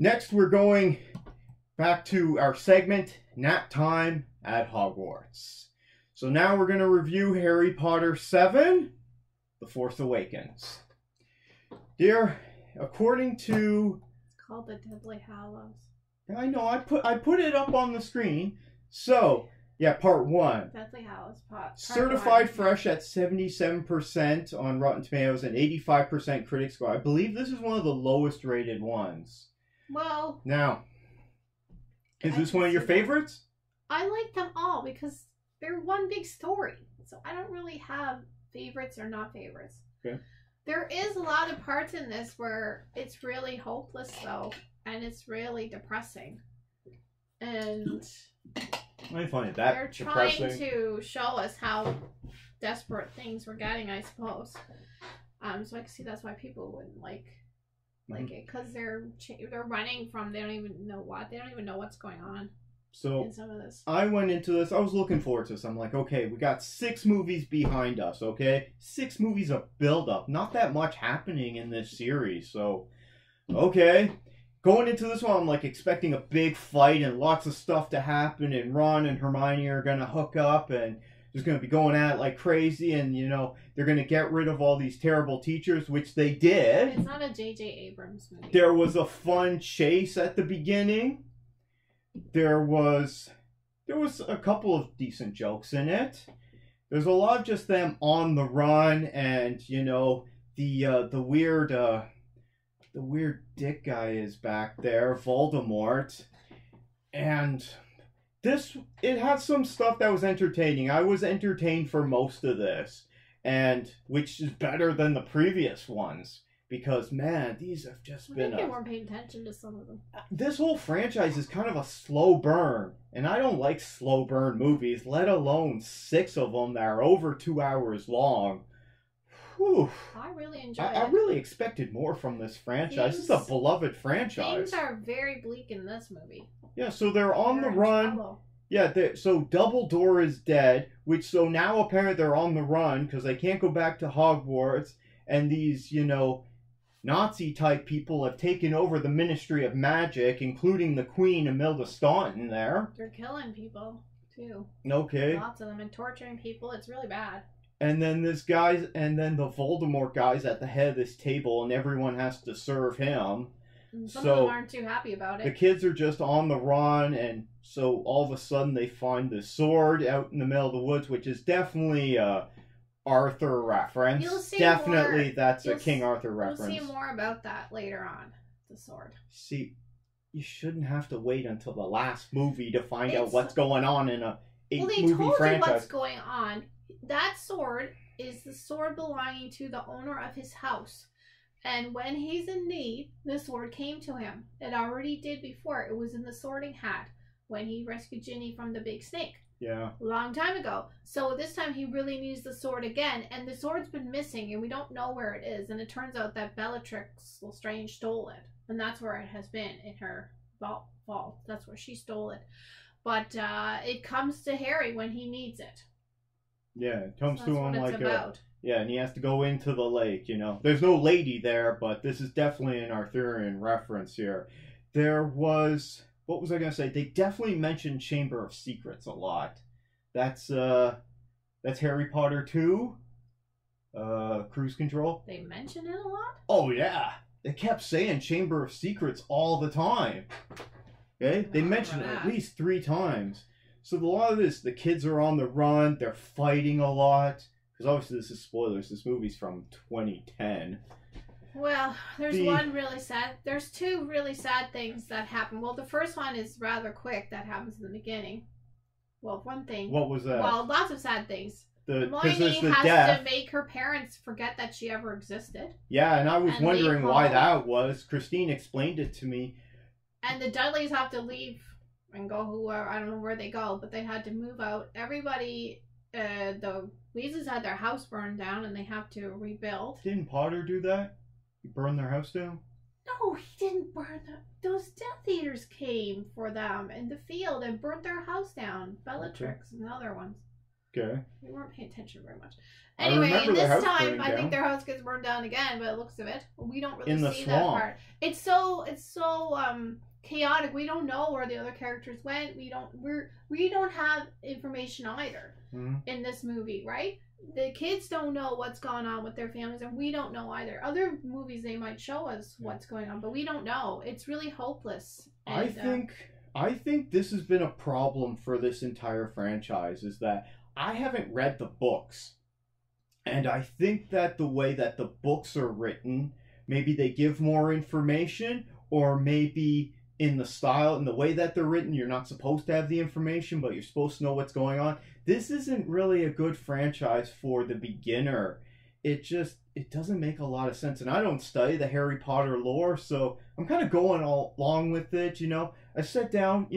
Next, we're going back to our segment, Nap Time at Hogwarts. So now we're going to review Harry Potter 7, The Force Awakens. Dear, according to... It's called The Deadly Hallows. I know, I put it up on the screen. So, yeah, part 1. Deathly Hallows part Certified 1. fresh at 77% on Rotten Tomatoes and 85% critic score. I believe this is one of the lowest rated ones. Well... Now, is this one of your favorites? I like them all because they're one big story. So I don't really have favorites or not favorites. Okay. There is a lot of parts in this where it's really hopeless though. And it's really depressing. And I find it that they're depressing. trying to show us how desperate things we're getting, I suppose. So I can see that's why people wouldn't like it, because they're running from they don't even know what's going on. So in some of this. I went into this, I was looking forward to this. I'm like, okay, we got 6 movies behind us, okay? 6 movies of build-up. Not that much happening in this series, so okay. Going into this one, I'm like expecting a big fight and lots of stuff to happen, and Ron and Hermione are gonna hook up and just gonna be going at it like crazy, and you know, they're gonna get rid of all these terrible teachers, which they did. It's not a J.J. Abrams movie. There was a fun chase at the beginning. There was a couple of decent jokes in it. There's a lot of just them on the run, and you know, the weird dick guy is back there, Voldemort. And it had some stuff that was entertaining. I was entertained for most of this, and which is better than the previous ones. Because, man, these have just been... I think you weren't paying attention to some of them. This whole franchise is kind of a slow burn. And I don't like slow burn movies, let alone 6 of them that are over 2 hours long. Whew. I really enjoyed it. I really expected more from this franchise. This is a beloved franchise. Things are very bleak in this movie. Yeah, so they're on the run. Trouble. Yeah, so Dumbledore is dead, so now apparently they're on the run because they can't go back to Hogwarts. And these, you know, Nazi-type people have taken over the Ministry of Magic, including the Queen, Imelda Staunton, there. They're killing people, too. Okay. Lots of them, and torturing people. It's really bad. And then the Voldemort guy's at the head of this table, and everyone has to serve him. And some of them aren't too happy about it. The kids are just on the run, and so all of a sudden they find the sword out in the middle of the woods, which is definitely Arthur reference. You'll see definitely more, that's a King Arthur reference. You'll see more about that later on, the sword. See, you shouldn't have to wait until the last movie to find out what's going on in a 8-movie told franchise. You what's going on. That sword is the sword belonging to the owner of his house. And when he's in need, the sword came to him. It already did before. It was in the Sorting Hat when he rescued Ginny from the big snake. Yeah. A long time ago. So this time he really needs the sword again. And the sword's been missing and we don't know where it is. And it turns out that Bellatrix Lestrange stole it. And that's where it has been, in her vault. That's where she stole it. But it comes to Harry when he needs it. Yeah, it comes to him like about. Yeah, and he has to go into the lake, you know. There's no lady there, but this is definitely an Arthurian reference here. There was... What was I going to say? They definitely mentioned Chamber of Secrets a lot. That's Harry Potter 2. Cruise Control. They mention it a lot? Oh, yeah. They kept saying Chamber of Secrets all the time. Okay? They mentioned it at least 3 times. So a lot of this, the kids are on the run. They're fighting a lot. Because obviously this is spoilers. This movie's from 2010. Well, there's there's 2 really sad things that happen. Well, the first one is rather quick. That happens in the beginning. Well, one thing. What was that? Well, lots of sad things. Hermione has to make her parents forget that she ever existed. Yeah, and I was wondering why that was. Christine explained it to me. And the Dudleys have to leave and go I don't know where they go, but they had to move out. Everybody, the Weasleys had their house burned down and they have to rebuild. Didn't Potter do that? He burned their house down? No, he didn't burn them. Those Death Eaters came for them in the field and burnt their house down. Bellatrix and the other ones. Okay. We weren't paying attention very much. I Anyway, remember in their this house time, burning I think down. their house gets burned down again. But it looks of it, we don't really In the see that swamp. part. It's so chaotic. We don't know where the other characters went. We don't have information either in this movie, right? The kids don't know what's gone on with their families, and we don't know either. Other movies, they might show us what's going on, but we don't know. It's really hopeless. And, I think this has been a problem for this entire franchise, is that I haven't read the books. And I think that the way that the books are written, maybe they give more information, or maybe in the way that they're written, you're not supposed to have the information, but you're supposed to know what's going on. This isn't really a good franchise for the beginner. It doesn't make a lot of sense. And I don't study the Harry Potter lore, so I'm kind of going all along with it, I sat down,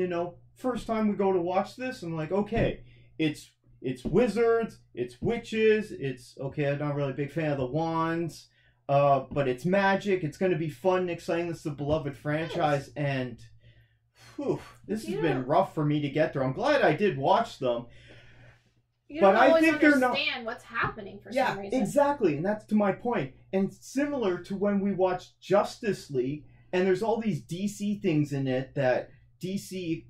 first time we go to watch this, I'm like, okay, it's wizards, it's witches, I'm not really a big fan of the wands, but it's magic, it's going to be fun and exciting, this is a beloved franchise, and this has been rough for me to get through. I'm glad I did watch them. You don't always understand what's happening for some reason. Yeah, exactly, and that's to my point. And similar to when we watched Justice League, and there's all these DC things in it that DC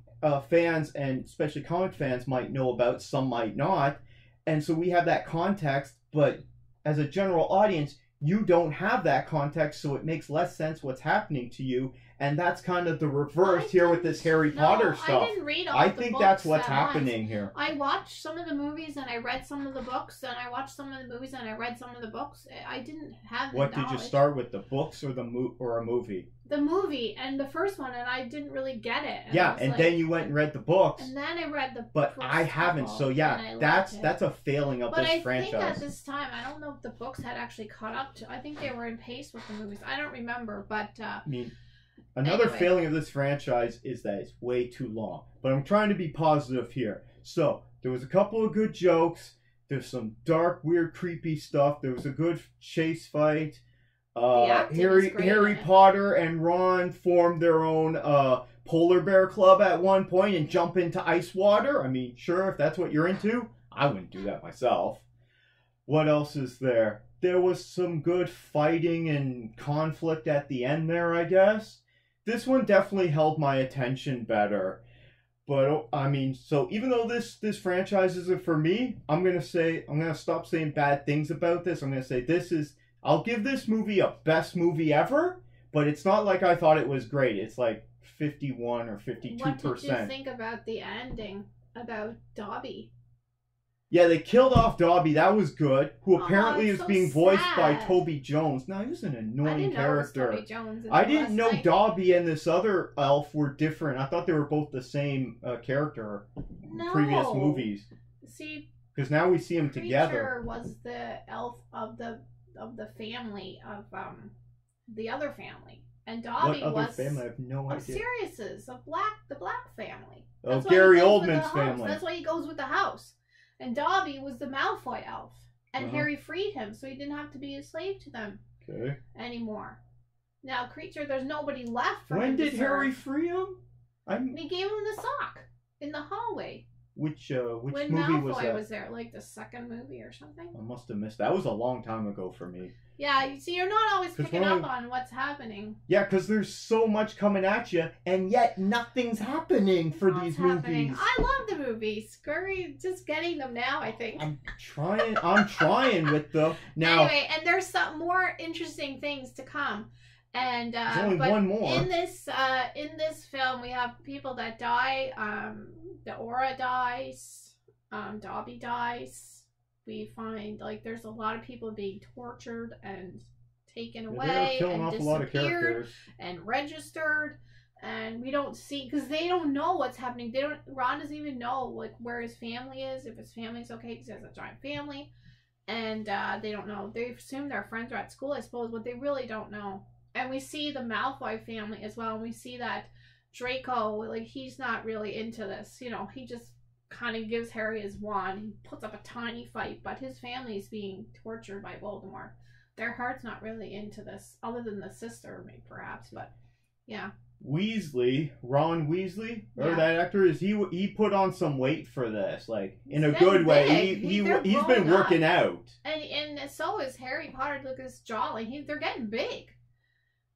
fans, and especially comic fans, might know about, some might not. And so we have that context, but as a general audience, you don't have that context, so it makes less sense what's happening to you. And that's kind of the reverse here with this Harry Potter stuff. I didn't read all I the think books that's what's at happening once. here. I watched some of the movies and I read some of the books, and I watched some of the movies and I read some of the books. I didn't have the What knowledge. did you start with, the books or or a movie? The movie and the first one, and I didn't really get it. And then you went and read the books. And then I read the But I haven't, so yeah, that's a failing of this franchise. But I think at this time, I don't know if the books had actually caught up to. I think they were in pace with the movies. I don't remember, but another failing of this franchise is that it's way too long. But I'm trying to be positive here. So there was a couple of good jokes. There's some dark, weird, creepy stuff. There was a good chase fight. Harry Potter and Ron formed their own polar bear club at one point and jump into ice water. I mean, sure, if that's what you're into, I wouldn't do that myself. What else is there? There was some good fighting and conflict at the end there, I guess. This one definitely held my attention better. But so even though this franchise isn't for me, I'm gonna stop saying bad things about this. I'm gonna say I'll give this movie a best movie ever, but it's not like I thought it was great. It's like 51 or 52%. What did you think about the ending, about Dobby? Yeah, they killed off Dobby. That was good. Who apparently is being voiced by Toby Jones. Now, he was an annoying character. I didn't know Dobby and this other elf were different. I thought they were both the same character in previous movies. See, because now we see them together. Was the elf of the family of the other family, and Dobby was family? I have no idea. Sirius's the black family. That's Gary Oldman's family. That's why he goes with the house. And Dobby was the Malfoy elf, and Harry freed him, so he didn't have to be a slave to them anymore. Now, Creature, there's nobody left for him. When did Harry free him? He gave him the sock in the hallway. Which when movie Malfoy was that? Was there, like the second movie or something? I must have missed that. That was a long time ago for me. Yeah, you see, you're not always picking up on what's happening. Yeah, because there's so much coming at you, and yet nothing's happening for these movies. I love the movies. Scurry, just getting them now, I think. I'm trying with them. Now, anyway, and there's some more interesting things to come. And there's only one more. In this film, we have people that die. The Aura dies. Dobby dies. We find there's a lot of people being tortured and taken away and disappeared and registered, and we don't see because they don't know what's happening. Ron doesn't even know where his family is, if his family's okay because he has a giant family, and they don't know. They assume their friends are at school, I suppose, but they really don't know. And we see the Malfoy family as well, and we see that Draco, he's not really into this. He just kind of gives Harry his wand. He puts up a tiny fight, but his family's being tortured by Voldemort. Their heart's not really into this, other than the sister, maybe perhaps. But yeah, Weasley, Ron Weasley, or Yeah. that actor, he put on some weight for this, like in a He's good way. big. They're He's growing been working out. And so is Harry Potter. Look at his jawline. They're getting big.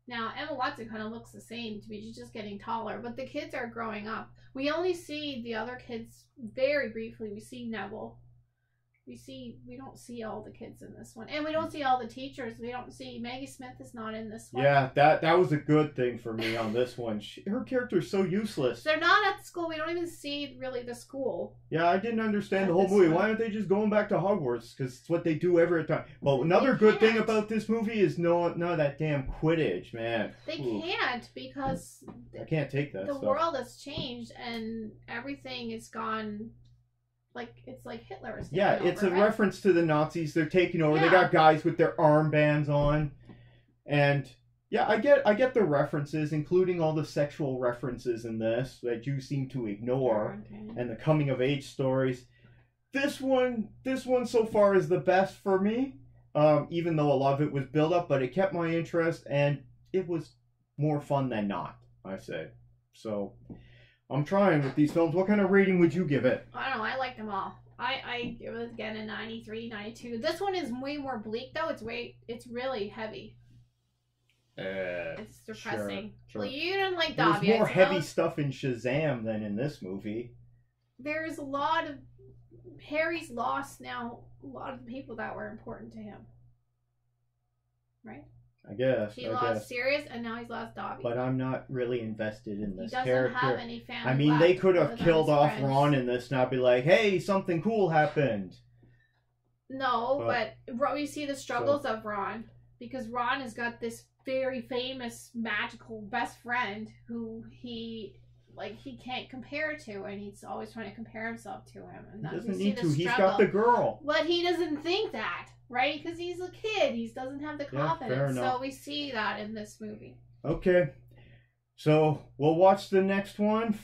Now Emma Watson kind of looks the same to me. She's just getting taller, but the kids are growing up. We only see the other kids very briefly. We see Neville. We don't see all the kids in this one, and we don't see all the teachers. We don't see Maggie Smith is not in this one. Yeah, that was a good thing for me on this one. Her character is so useless. They're not at the school. We don't even see really the school. Yeah, I didn't understand the whole movie. Why aren't they just going back to Hogwarts? Because it's what they do every time. Well, another good thing about this movie is none of that damn Quidditch, man. They can't because I can't take that. The world has changed and everything is gone. It's like Hitler is taking over, it's a right? reference to the Nazis. They're taking over. Yeah. They got guys with their armbands on, and yeah, I get the references, including all the sexual references in this that you seem to ignore, and the coming of age stories. This one so far is the best for me, even though a lot of it was built up, but it kept my interest and it was more fun than not, I say. So I'm trying with these films. What kind of rating would you give it? I don't know. I like them all. I give it again a 93, 92. This one is way more bleak though. It's really heavy. It's depressing. Sure. Well, you didn't like There's Dobby. more heavy stuff in Shazam than in this movie. There's a lot of Harry's lost now. A lot of the people that were important to him. Right? I guess. He lost Sirius, and now he's lost Dobby. But I'm not really invested in this character. He doesn't have any family. I mean, they could have killed off friends. Ron in this, not be like, "Hey, something cool happened." No, but we see the struggles of Ron because Ron has got this very famous magical best friend who he can't compare to, and he's always trying to compare himself to him. And he doesn't need to. He's got the girl. But he doesn't think that. Right? Because he's a kid. He doesn't have the confidence. Fair enough. So we see that in this movie. Okay. So we'll watch the next one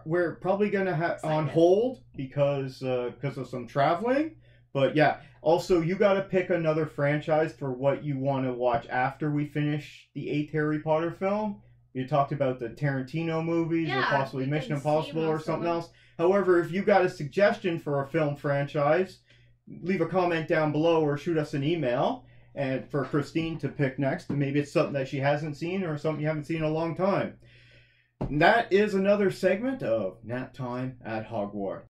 we're probably going to have on hold because of some traveling. But yeah, also you got to pick another franchise for what you want to watch after we finish the 8th Harry Potter film. You talked about the Tarantino movies or possibly Mission Impossible or something else. However, if you got a suggestion for a film franchise, leave a comment down below or shoot us an email and for Christine to pick next. And maybe it's something that she hasn't seen or something you haven't seen in a long time. And that is another segment of Nap Time at Hogwarts.